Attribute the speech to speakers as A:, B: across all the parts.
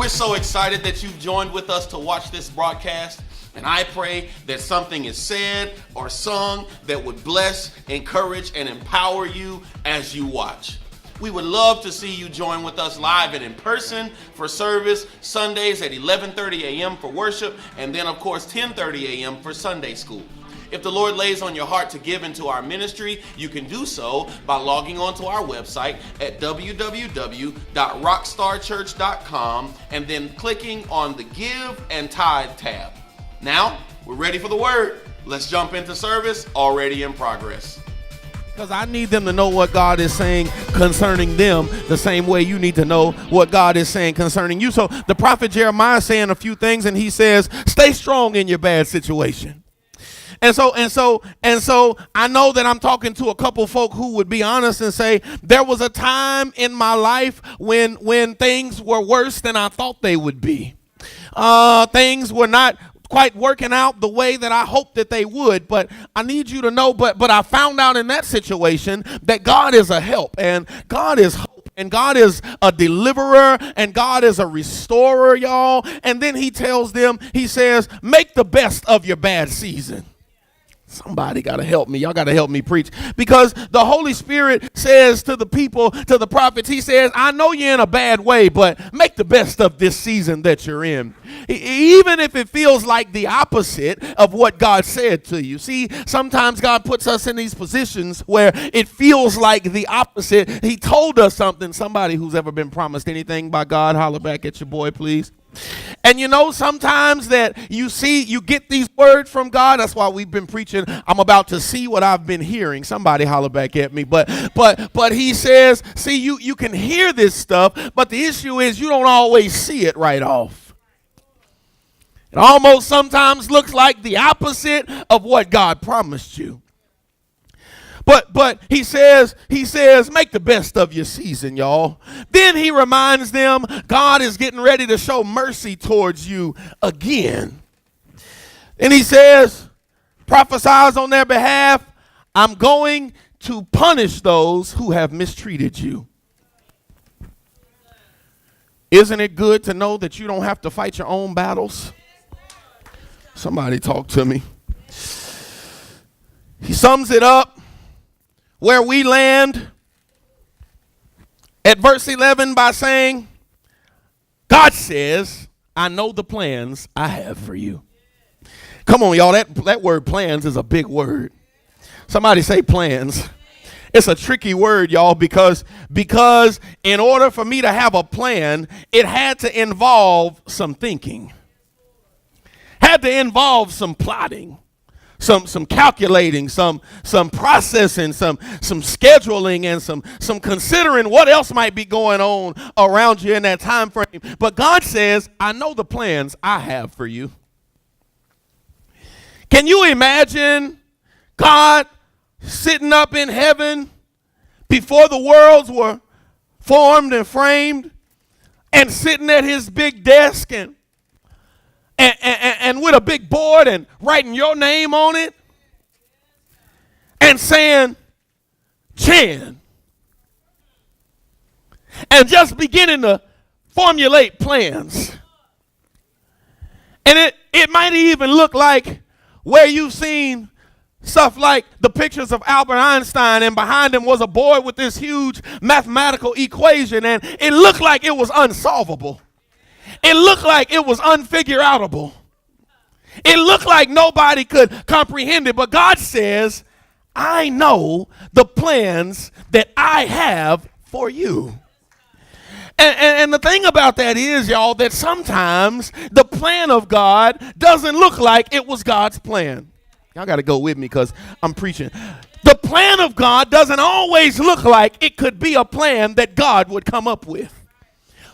A: We're so excited that you've joined with us to watch this broadcast. And I pray that something is said or sung that would bless, encourage, and empower you as you watch. We would love to see you join with us live and in person for service, Sundays at 11:30 a.m. for worship, and then, of course, 10:30 a.m. for Sunday school. If the Lord lays on your heart to give into our ministry, you can do so by logging on to our website at www.rockstarchurch.com and then clicking on the Give and Tithe tab. Now, we're ready for the word. Let's jump into service, already in progress.
B: Because I need them to know what God is saying concerning them the same way you need to know what God is saying concerning you. So the prophet Jeremiah is saying a few things, and he says, stay strong in your bad situation. And so I know that I'm talking to a couple folk who would be honest and say, there was a time in my life when things were worse than I thought they would be. Things were not quite working out the way that I hoped that they would, but I need you to know, but I found out in that situation that God is a help, and God is hope, and God is a deliverer, and God is a restorer, y'all. And then he tells them, he says, make the best of your bad season. Somebody got to help me. Y'all got to help me preach, because the Holy Spirit says to the people, to the prophets, he says, I know you're in a bad way, but make the best of this season that you're in. Even if it feels like the opposite of what God said to you. See, sometimes God puts us in these positions where it feels like the opposite. He told us something. Somebody who's ever been promised anything by God, holler back at your boy, please. And you know, sometimes that you get these words from God. That's why we've been preaching, I'm about to see what I've been hearing. Somebody holler back at me. But he says, see, you can hear this stuff, but the issue is you don't always see it right off. It almost sometimes looks like the opposite of what God promised you. But he says, make the best of your season, y'all. Then he reminds them God is getting ready to show mercy towards you again. And he says, prophesies on their behalf, I'm going to punish those who have mistreated you. Isn't it good to know that you don't have to fight your own battles? Somebody talk to me. He sums it up where we land at verse 11 by saying, God says, I know the plans I have for you. Come on, y'all. That word plans is a big word. Somebody say plans. It's a tricky word, y'all, because in order for me to have a plan, it had to involve some thinking. Had to involve some plotting. Some calculating, some processing, some scheduling, and some considering what else might be going on around you in that time frame. But God says, I know the plans I have for you. Can you imagine God sitting up in heaven before the worlds were formed and framed, and sitting at his big desk and with a big board and writing your name on it and saying, Chan, and just beginning to formulate plans. And it might even look like where you've seen stuff like the pictures of Albert Einstein, and behind him was a board with this huge mathematical equation, and it looked like it was unsolvable. It looked like it was unfigure-outable. It looked like nobody could comprehend it. But God says, I know the plans that I have for you. And the thing about that is, y'all, that sometimes the plan of God doesn't look like it was God's plan. Y'all got to go with me because I'm preaching. The plan of God doesn't always look like it could be a plan that God would come up with.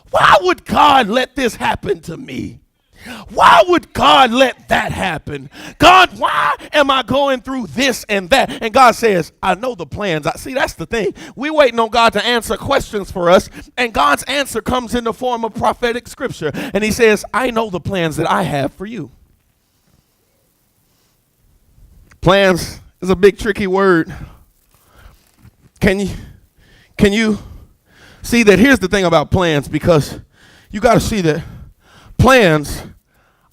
B: Why would God let this happen to me? Why would God let that happen? God, why am I going through this and that? And God says, I know the plans. See, that's the thing. We're waiting on God to answer questions for us, and God's answer comes in the form of prophetic scripture. And he says, I know the plans that I have for you. Plans is a big, tricky word. Can you see that? Here's the thing about plans, because you got to see that plans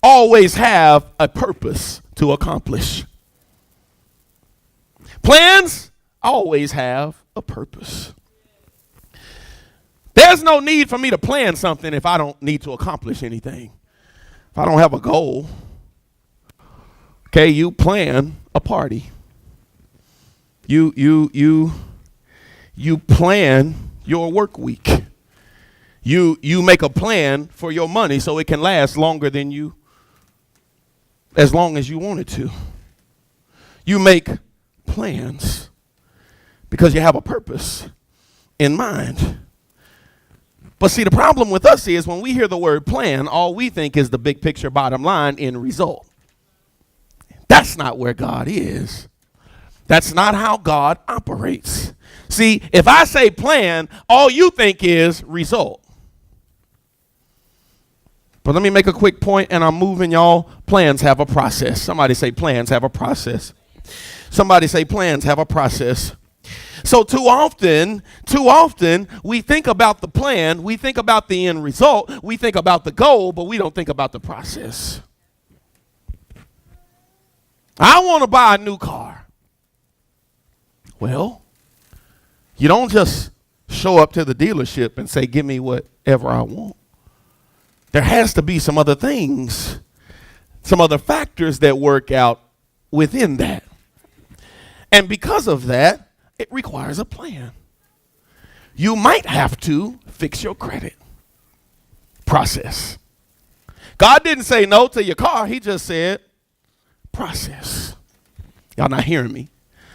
B: always have a purpose to accomplish. Plans always have a purpose. There's no need for me to plan something if I don't need to accomplish anything. If I don't have a goal, okay, you plan a party. You plan your work week. You make a plan for your money so it can last longer than you, as long as you want it to. You make plans because you have a purpose in mind. But see, the problem with us is when we hear the word plan, all we think is the big picture, bottom line, end result. That's not where God is. That's not how God operates. See, if I say plan, all you think is result. But let me make a quick point, and I'm moving, y'all. Plans have a process. Somebody say plans have a process. Somebody say plans have a process. So too often, we think about the plan, we think about the end result, we think about the goal, but we don't think about the process. I want to buy a new car. Well, you don't just show up to the dealership and say, give me whatever I want. There has to be some other things, some other factors that work out within that. And because of that, it requires a plan. You might have to fix your credit. Process. God didn't say no to your car. He just said process. Y'all not hearing me?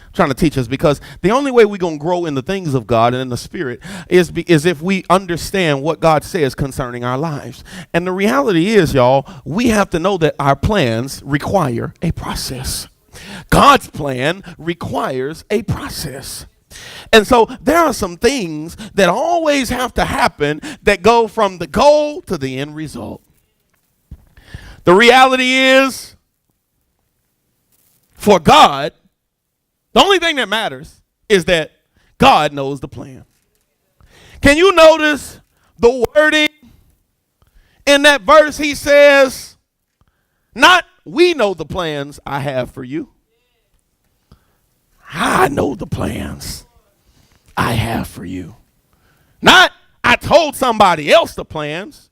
B: I'm trying to teach us, because the only way we're going to grow in the things of God and in the Spirit is if we understand what God says concerning our lives. And the reality is, y'all, we have to know that our plans require a process. God's plan requires a process. And so there are some things that always have to happen that go from the goal to the end result. The reality is, for God, the only thing that matters is that God knows the plan. Can you notice the wording in that verse? He says, not we know the plans I have for you. I know the plans I have for you. Not I told somebody else the plans.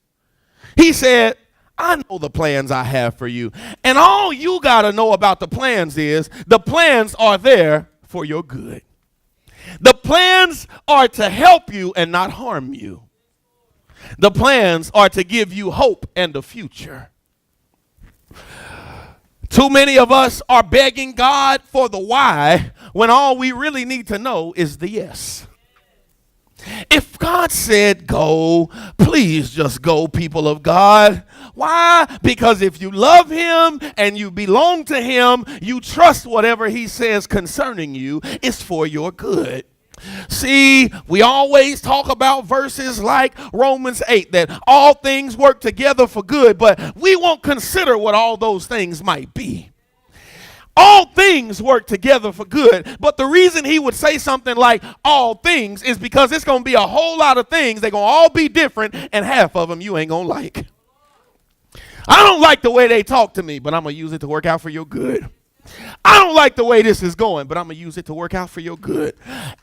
B: He said, I know the plans I have for you. And all you got to know about the plans is the plans are there for your good. The plans are to help you and not harm you. The plans are to give you hope and a future. Too many of us are begging God for the why when all we really need to know is the yes. If God said go, please just go, people of God. Why? Because if you love him and you belong to him, you trust whatever he says concerning you is for your good. See, we always talk about verses like Romans 8, that all things work together for good, but we won't consider what all those things might be. All things work together for good, but the reason he would say something like all things is because it's going to be a whole lot of things. They're going to all be different, and half of them you ain't going to like. I don't like the way they talk to me, but I'm going to use it to work out for your good. I don't like the way this is going, but I'm going to use it to work out for your good.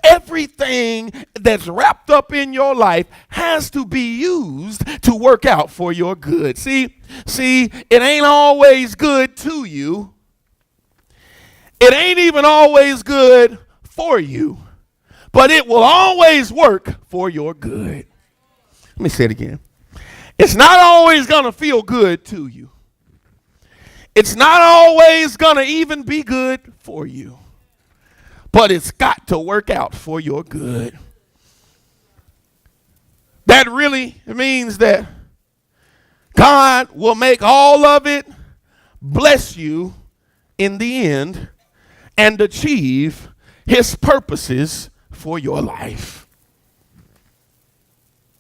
B: Everything that's wrapped up in your life has to be used to work out for your good. See, it ain't always good to you. It ain't even always good for you, but it will always work for your good. Let me say it again. It's not always going to feel good to you. It's not always going to even be good for you, but it's got to work out for your good. That really means that God will make all of it bless you in the end and achieve his purposes for your life.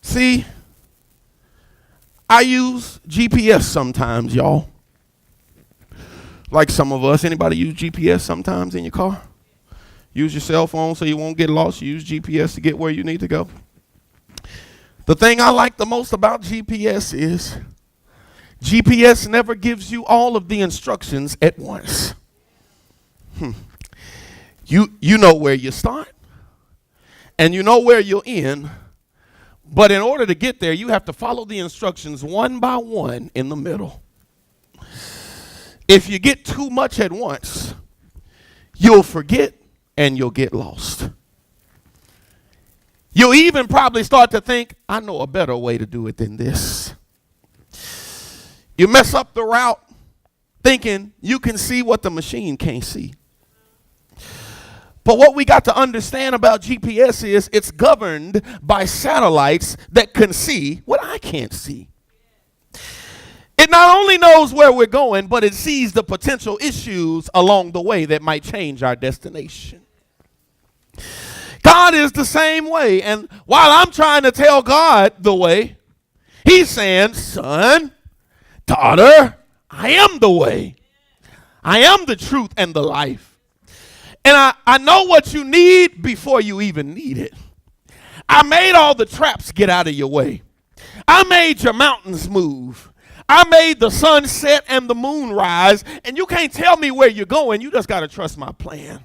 B: See, I use GPS sometimes, y'all. Like some of us. Anybody use GPS sometimes in your car? Use your cell phone so you won't get lost. You use GPS to get where you need to go. The thing I like the most about GPS is GPS never gives you all of the instructions at once. You know where you start, and you know where you'll end, but in order to get there, you have to follow the instructions one by one in the middle. If you get too much at once, you'll forget and you'll get lost. You'll even probably start to think, I know a better way to do it than this. You mess up the route thinking you can see what the machine can't see. But what we got to understand about GPS is it's governed by satellites that can see what I can't see. It not only knows where we're going, but it sees the potential issues along the way that might change our destination. God is the same way. And while I'm trying to tell God the way, he's saying, son, daughter, I am the way. I am the truth and the life. And I know what you need before you even need it. I made all the traps get out of your way. I made your mountains move. I made the sun set and the moon rise, and you can't tell me where you're going. You just got to trust my plan.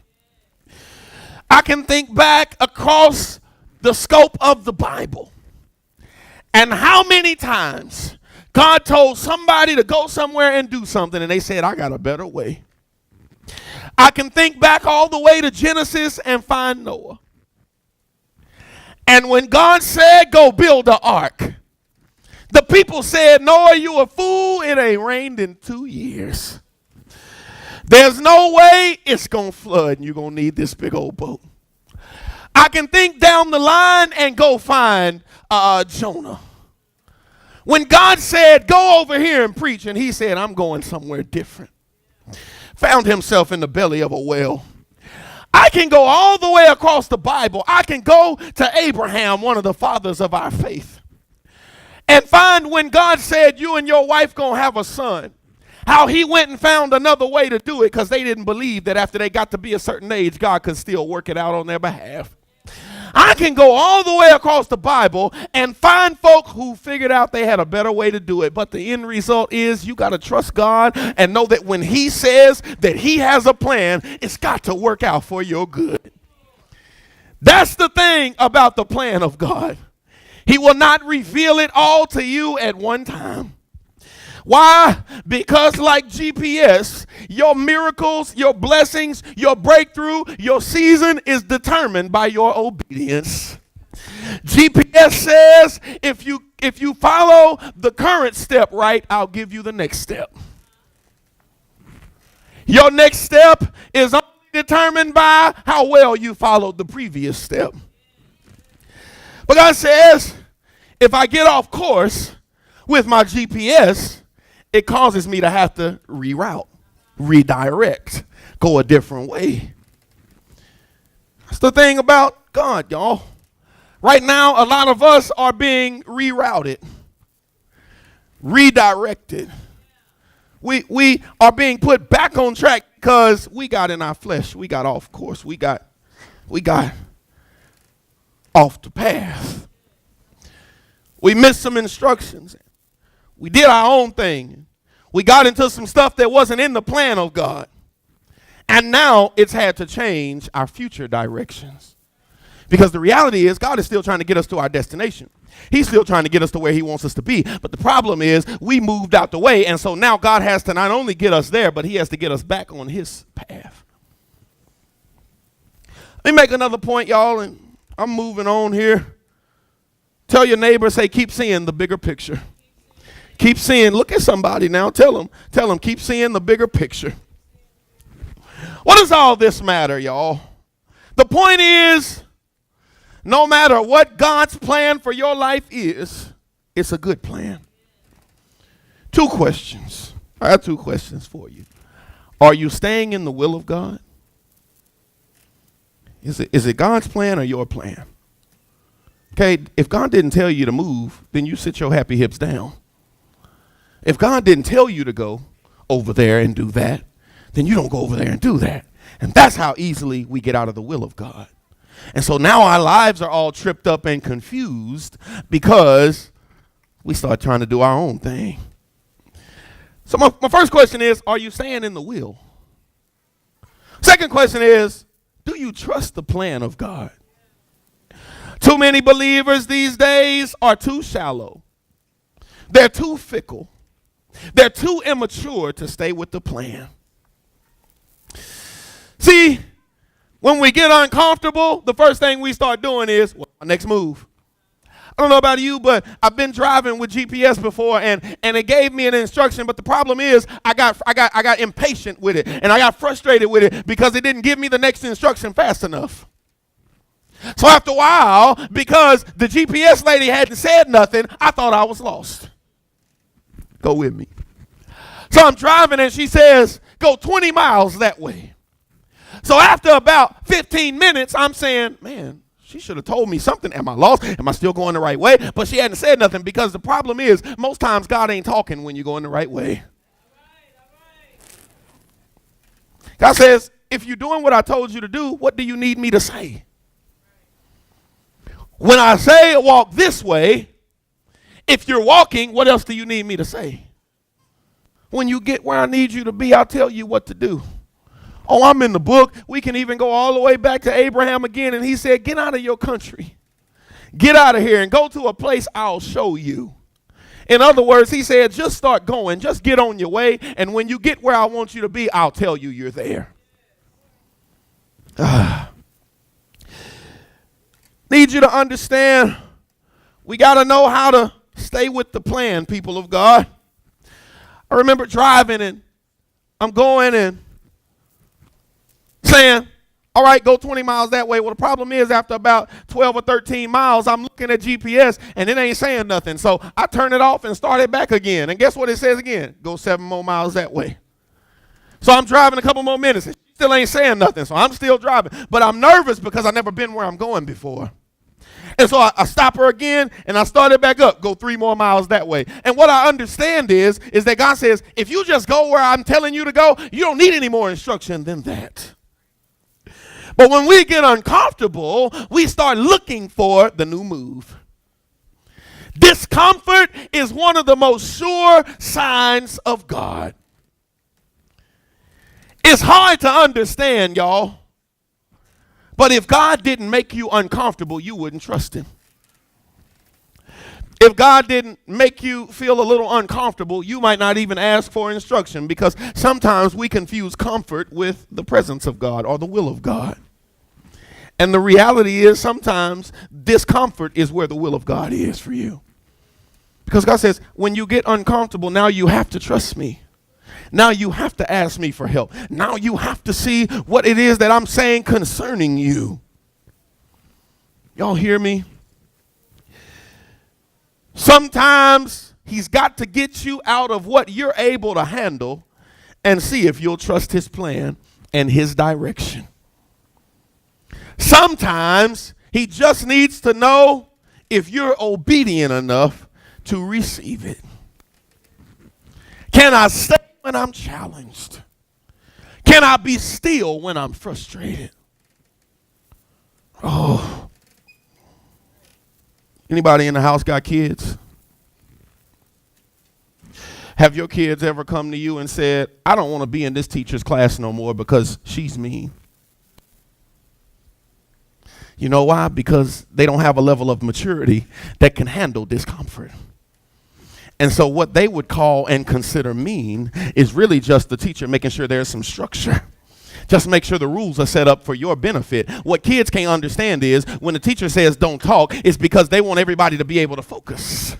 B: I can think back across the scope of the Bible and how many times God told somebody to go somewhere and do something, and they said, I got a better way. I can think back all the way to Genesis and find Noah. And when God said, go build an ark, the people said, Noah, you a fool. It ain't rained in 2 years. There's no way it's going to flood and you're going to need this big old boat. I can think down the line and go find Jonah. When God said, go over here and preach, and he said, I'm going somewhere different. Found himself in the belly of a whale. I can go all the way across the Bible. I can go to Abraham, one of the fathers of our faith, and find when God said you and your wife gonna have a son, how he went and found another way to do it because they didn't believe that after they got to be a certain age, God could still work it out on their behalf. I can go all the way across the Bible and find folk who figured out they had a better way to do it. But the end result is you got to trust God and know that when he says that he has a plan, it's got to work out for your good. That's the thing about the plan of God. He will not reveal it all to you at one time. Why? Because like GPS, your miracles, your blessings, your breakthrough, your season is determined by your obedience. GPS says if you follow the current step right, I'll give you the next step. Your next step is only determined by how well you followed the previous step. But God says, if I get off course with my GPS, it causes me to have to reroute, redirect, go a different way. That's the thing about God, y'all. Right now, a lot of us are being rerouted, redirected. We are being put back on track because we got in our flesh. We got off course. We got off the path. We missed some instructions. We did our own thing. We got into some stuff that wasn't in the plan of God. And now it's had to change our future directions. Because the reality is God is still trying to get us to our destination. He's still trying to get us to where he wants us to be. But the problem is we moved out the way. And so now God has to not only get us there, but he has to get us back on his path. Let me make another point, y'all, and I'm moving on here. Tell your neighbor, say, keep seeing the bigger picture. Keep seeing, look at somebody now, tell them, keep seeing the bigger picture. What does all this matter, y'all? The point is, no matter what God's plan for your life is, it's a good plan. Two questions. I have two questions for you. Are you staying in the will of God? Is it God's plan or your plan? Okay, if God didn't tell you to move, then you sit your happy hips down. If God didn't tell you to go over there and do that, then you don't go over there and do that. And that's how easily we get out of the will of God. And so now our lives are all tripped up and confused because we start trying to do our own thing. So my first question is, are you staying in the will? Second question is, do you trust the plan of God? Too many believers these days are too shallow. They're too fickle. They're too immature to stay with the plan. See, when we get uncomfortable, the first thing we start doing is, what's our next move? I don't know about you, but I've been driving with GPS before, and it gave me an instruction. But the problem is, I got impatient with it, and I got frustrated with it because it didn't give me the next instruction fast enough. So after a while, because the GPS lady hadn't said nothing, I thought I was lost. Go with me. So I'm driving, and she says, go 20 miles that way. So after about 15 minutes, I'm saying, man, she should have told me something. Am I lost? Am I still going the right way? But she hadn't said nothing, because the problem is most times God ain't talking when you're going the right way. God says, if you're doing what I told you to do, what do you need me to say? When I say walk this way, if you're walking, what else do you need me to say? When you get where I need you to be, I'll tell you what to do. Oh, I'm in the book. We can even go all the way back to Abraham again. And he said, get out of your country. Get out of here and go to a place I'll show you. In other words, he said, just start going. Just get on your way. And when you get where I want you to be, I'll tell you you're there. Need you to understand, we got to know how to stay with the plan, people of God. I remember driving, and I'm going and saying, all right, go 20 miles that way. Well, the problem is after about 12 or 13 miles, I'm looking at GPS, and it ain't saying nothing. So I turn it off and start it back again. And guess what it says again? Go 7 more miles that way. So I'm driving a couple more minutes, and she still ain't saying nothing. So I'm still driving. But I'm nervous because I've never been where I'm going before. And so I stop her again, and I start it back up. Go 3 more miles that way. And what I understand is that God says, if you just go where I'm telling you to go, you don't need any more instruction than that. But when we get uncomfortable, we start looking for the new move. Discomfort is one of the most sure signs of God. It's hard to understand, y'all. But if God didn't make you uncomfortable, you wouldn't trust him. If God didn't make you feel a little uncomfortable, you might not even ask for instruction, because sometimes we confuse comfort with the presence of God or the will of God. And the reality is sometimes discomfort is where the will of God is for you. Because God says, when you get uncomfortable, now you have to trust me. Now you have to ask me for help. Now you have to see what it is that I'm saying concerning you. Y'all hear me? Sometimes he's got to get you out of what you're able to handle and see if you'll trust his plan and his direction. Sometimes he just needs to know if you're obedient enough to receive it. Can I stay when I'm challenged? Can I be still when I'm frustrated? Oh. Anybody in the house got kids? Have your kids ever come to you and said, I don't want to be in this teacher's class no more because she's mean? You know why? Because they don't have a level of maturity that can handle discomfort. And so what they would call and consider mean is really just the teacher making sure there's some structure. Just make sure the rules are set up for your benefit. What kids can't understand is when the teacher says don't talk, it's because they want everybody to be able to focus.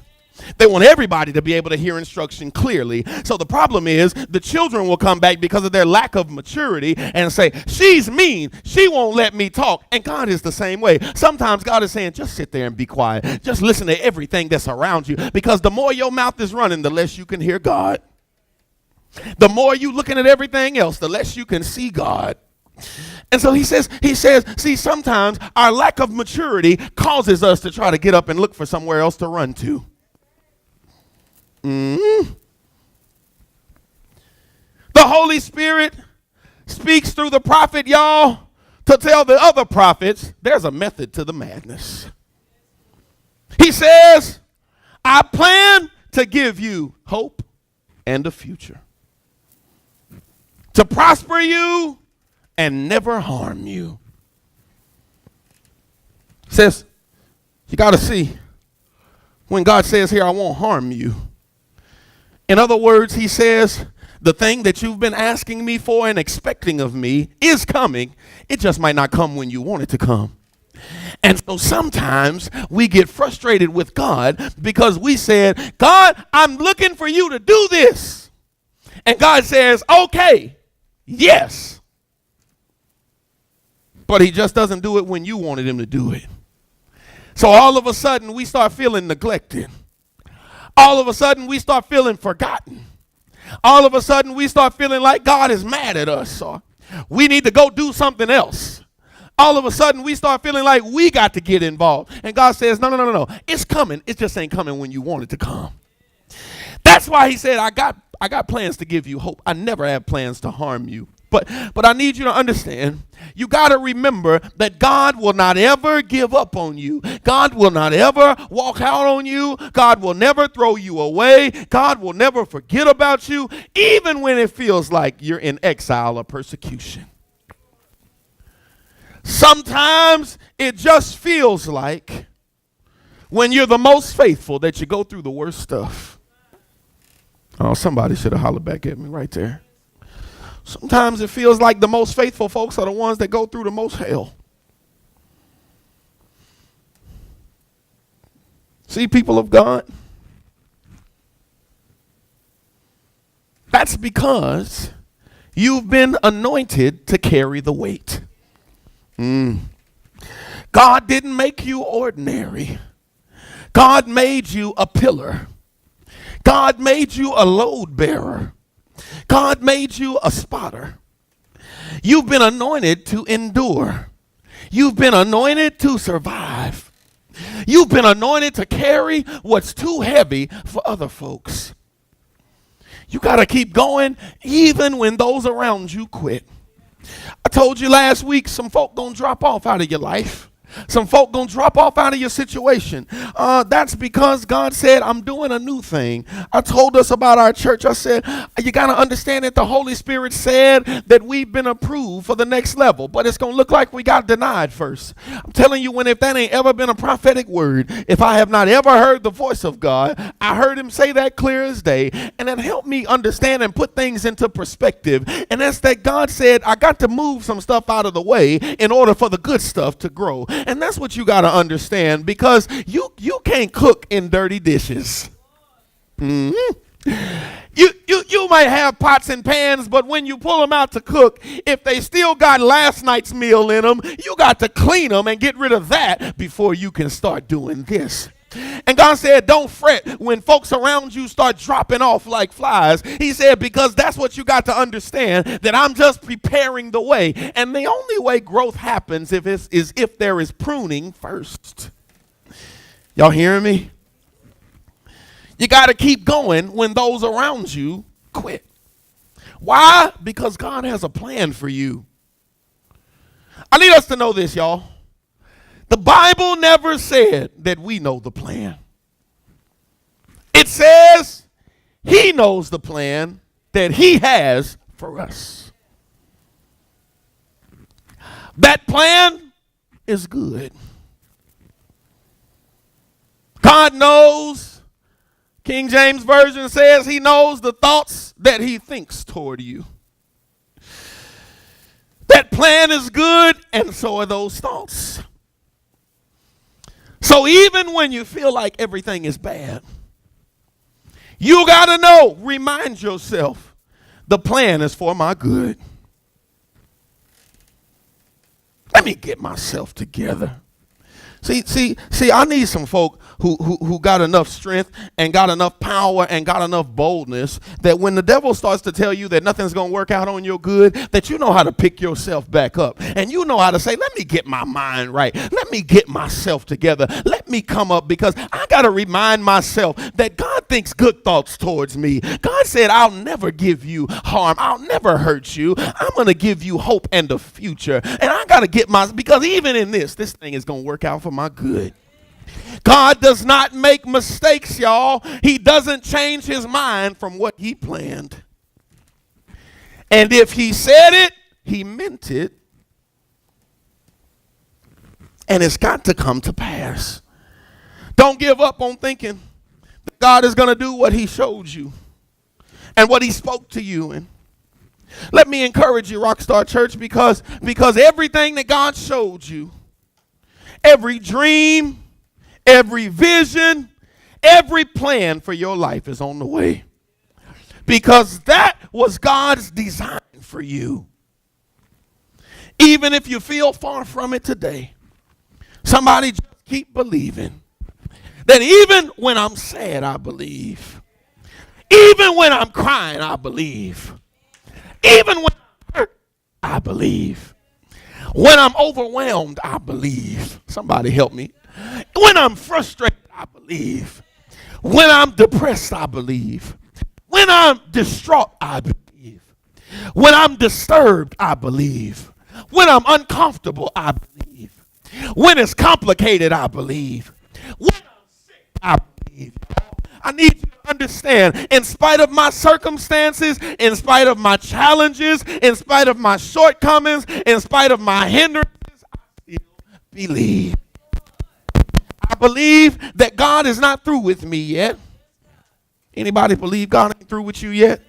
B: They want everybody to be able to hear instruction clearly. So the problem is the children will come back because of their lack of maturity and say, she's mean. She won't let me talk. And God is the same way. Sometimes God is saying, just sit there and be quiet. Just listen to everything that's around you, because the more your mouth is running, the less you can hear God. The more you looking at everything else, the less you can see God. And so he says, see, sometimes our lack of maturity causes us to try to get up and look for somewhere else to run to. The Holy Spirit speaks through the prophet, y'all, to tell the other prophets there's a method to the madness. He says, I plan to give you hope and a future. to prosper you and never harm you. Says, you got to see when God says here, I won't harm you. In other words, he says, the thing that you've been asking me for and expecting of me is coming. It just might not come when you want it to come. And so sometimes we get frustrated with God because we said, God, I'm looking for you to do this. And God says, okay, yes. But he just doesn't do it when you wanted him to do it. So all of a sudden we start feeling neglected. All of a sudden we start feeling forgotten. All of a sudden we start feeling like God is mad at us, or we need to go do something else. All of a sudden we start feeling like we got to get involved. And God says, no. It's coming. It just ain't coming when you want it to come. That's why he said, I got plans to give you hope. I never have plans to harm you. But I need you to understand, you got to remember that God will not ever give up on you. God will not ever walk out on you. God will never throw you away. God will never forget about you, even when it feels like you're in exile or persecution. Sometimes it just feels like when you're the most faithful that you go through the worst stuff. Oh, somebody should have hollered back at me right there. Sometimes it feels like the most faithful folks are the ones that go through the most hell. See, people of God, that's because you've been anointed to carry the weight. God didn't make you ordinary. God made you a pillar. God made you a load bearer. God made you a spotter. You've been anointed to endure. You've been anointed to survive. You've been anointed to carry what's too heavy for other folks. You got to keep going even when those around you quit. I told you last week, some folk gonna drop off out of your life. Some folk gonna drop off out of your situation. That's because God said, I'm doing a new thing. I told us about our church. I said, you got to understand that the Holy Spirit said that we've been approved for the next level, but it's going to look like we got denied first. I'm telling you, if that ain't ever been a prophetic word, if I have not ever heard the voice of God, I heard him say that clear as day, and it helped me understand and put things into perspective. And that's that God said, I got to move some stuff out of the way in order for the good stuff to grow. And that's what you got to understand, because you can't cook in dirty dishes. Mm-hmm. You might have pots and pans, but when you pull them out to cook, if they still got last night's meal in them, you got to clean them and get rid of that before you can start doing this. And God said, don't fret when folks around you start dropping off like flies. He said, because that's what you got to understand, that I'm just preparing the way. And the only way growth happens is if there is pruning first. Y'all hearing me? You got to keep going when those around you quit. Why? Because God has a plan for you. I need us to know this, y'all. The Bible never said that we know the plan. It says he knows the plan that he has for us. That plan is good. God knows, King James Version says he knows the thoughts that he thinks toward you. That plan is good, and so are those thoughts. So even when you feel like everything is bad, you got to know, remind yourself, the plan is for my good. Let me get myself together. See, I need some folk who got enough strength and got enough power and got enough boldness that when the devil starts to tell you that nothing's going to work out on your good, that you know how to pick yourself back up. And you know how to say, let me get my mind right. Let me get myself together. Let me come up, because I got to remind myself that God thinks good thoughts towards me. God said, I'll never give you harm. I'll never hurt you. I'm going to give you hope and a future. And I got to get because even in this thing is going to work out for my good. God does not make mistakes, y'all. He doesn't change his mind from what he planned. And if he said it, he meant it. And it's got to come to pass. Don't give up on thinking that God is going to do what he showed you and what he spoke to you. And let me encourage you, Rockstar Church, because everything that God showed you, every dream, every vision, every plan for your life is on the way. Because that was God's design for you. Even if you feel far from it today, somebody just keep believing that even when I'm sad, I believe. Even when I'm crying, I believe. Even when I'm hurt, I believe. When I'm overwhelmed, I believe. Somebody help me. When I'm frustrated, I believe. When I'm depressed, I believe. When I'm distraught, I believe. When I'm disturbed, I believe. When I'm uncomfortable, I believe. When it's complicated, I believe. When I'm sick, I believe. I need you to understand, in spite of my circumstances, in spite of my challenges, in spite of my shortcomings, in spite of my hindrances, I still believe. I believe that God is not through with me yet. Anybody believe God ain't through with you yet?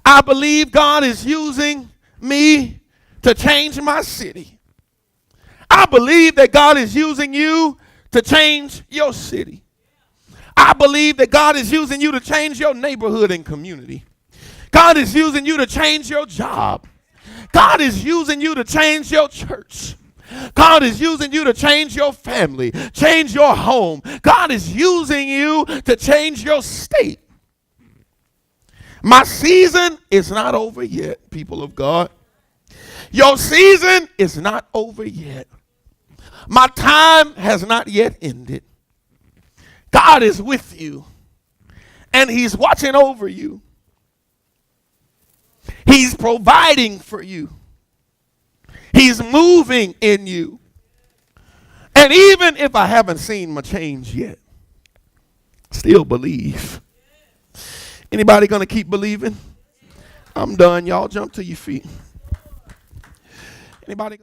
B: I believe God is using me to change my city. I believe that God is using you to change your city. I believe that God is using you to change your neighborhood and community. God is using you to change your job. God is using you to change your church. God is using you to change your family, change your home. God is using you to change your state. My season is not over yet, people of God. Your season is not over yet. My time has not yet ended. God is with you, and he's watching over you. He's providing for you. He's moving in you. And even if I haven't seen my change yet, still believe. Anybody going to keep believing? I'm done. Y'all jump to your feet. Anybody?